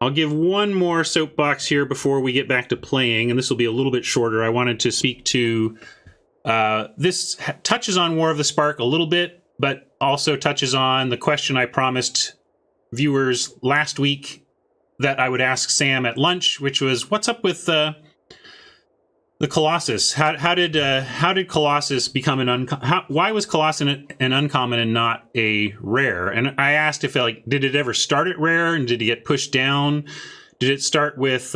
I'll give one more soapbox here before we get back to playing, and this will be a little bit shorter. I wanted to speak to this touches on War of the Spark a little bit, but also touches on the question I promised viewers last week that I would ask Sam at lunch, which was, what's up with the Colossus? How did Colossus become an uncommon? Why was Colossus an uncommon and not a rare? And I asked if did it ever start at rare and did it get pushed down? Did it start with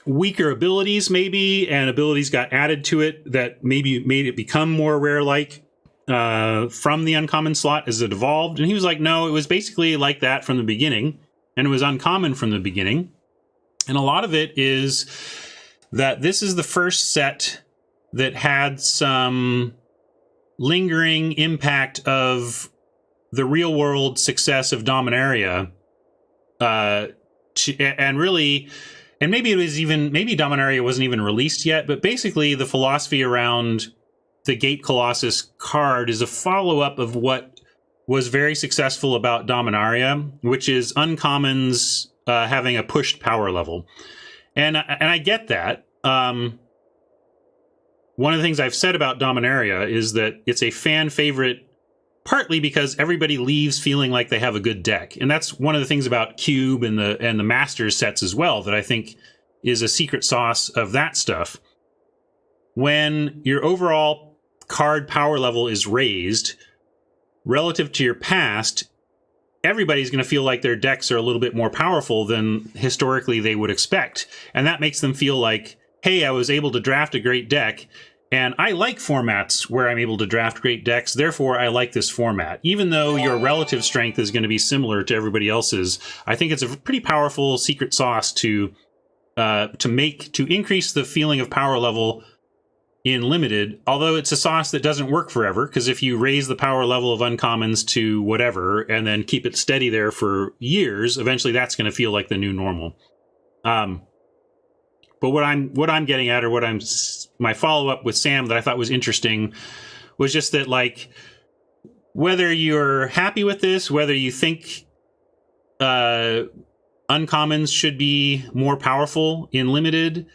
weaker abilities maybe, and abilities got added to it that maybe made it become more rare-like from the uncommon slot as it evolved? And he was like, no, it was basically like that from the beginning, and it was uncommon from the beginning. And a lot of it is that this is the first set that had some lingering impact of the real-world success of Dominaria, and maybe Dominaria wasn't even released yet, but basically the philosophy around the Gate Colossus card is a follow-up of what was very successful about Dominaria, which is uncommons having a pushed power level. And I get that. One of the things I've said about Dominaria is that it's a fan favorite, partly because everybody leaves feeling like they have a good deck. And that's one of the things about Cube and the Masters sets as well that I think is a secret sauce of that stuff. When your overall card power level is raised relative to your past, everybody's going to feel like their decks are a little bit more powerful than historically they would expect. And that makes them feel like, hey, I was able to draft a great deck, and I like formats where I'm able to draft great decks, therefore I like this format. Even though your relative strength is going to be similar to everybody else's, I think it's a pretty powerful secret sauce to increase the feeling of power level in Limited, although it's a sauce that doesn't work forever, because if you raise the power level of uncommons to whatever and then keep it steady there for years, eventually that's going to feel like the new normal. But what I'm getting at, or my follow-up with Sam that I thought was interesting, was just that, like, whether you're happy with this, whether you think uncommons should be more powerful in Limited,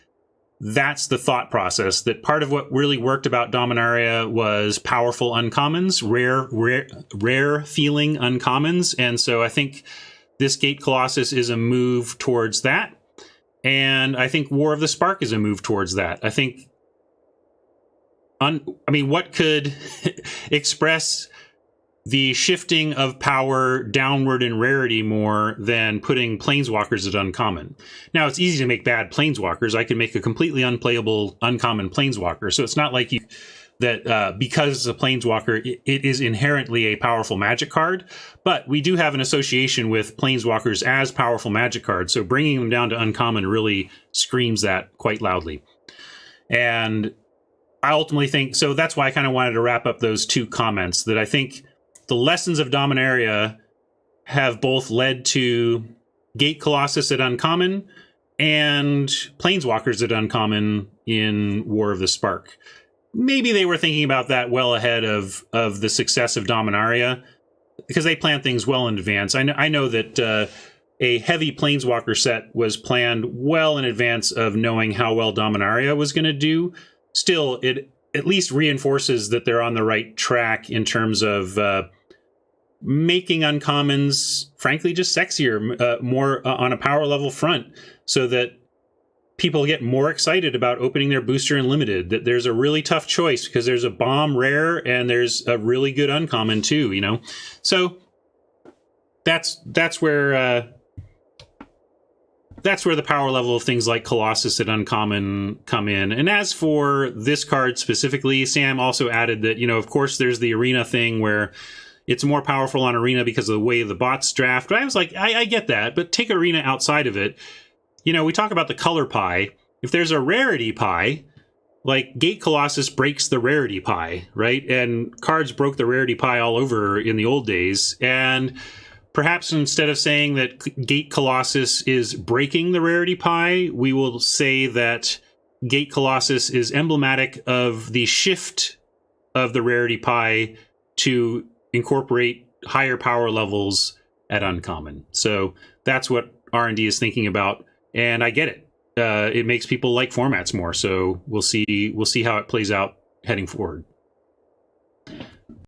that's the thought process. That part of what really worked about Dominaria was powerful uncommons, rare feeling uncommons, and so I think this Gate Colossus is a move towards that. And I think War of the Spark is a move towards that. I think, what could express the shifting of power downward in rarity more than putting Planeswalkers at uncommon? Now, it's easy to make bad Planeswalkers. I can make a completely unplayable uncommon Planeswalker. So it's not like because it's a Planeswalker, it is inherently a powerful Magic card. But we do have an association with Planeswalkers as powerful Magic cards. So bringing them down to uncommon really screams that quite loudly. And I ultimately think, so that's why I kind of wanted to wrap up those two comments, that I think the lessons of Dominaria have both led to Gate Colossus at uncommon and Planeswalkers at uncommon in War of the Spark. Maybe they were thinking about that well ahead of the success of Dominaria, because they plan things well in advance. I know that a heavy Planeswalker set was planned well in advance of knowing how well Dominaria was going to do. Still, it at least reinforces that they're on the right track in terms of making uncommons, frankly, just sexier, more on a power level front, so that people get more excited about opening their booster in Limited, that there's a really tough choice because there's a bomb rare and there's a really good uncommon too, you know? So that's where the power level of things like Colossus at uncommon come in. And as for this card specifically, Sam also added that, of course there's the arena thing where it's more powerful on arena because of the way the bots draft. But I was like, I get that, but take arena outside of it. We talk about the color pie. If there's a rarity pie, like Gate Colossus breaks the rarity pie, right? And cards broke the rarity pie all over in the old days. And perhaps instead of saying that Gate Colossus is breaking the rarity pie, we will say that Gate Colossus is emblematic of the shift of the rarity pie to incorporate higher power levels at uncommon. So that's what R&D is thinking about, and I get it. It makes people like formats more. So we'll see how it plays out heading forward.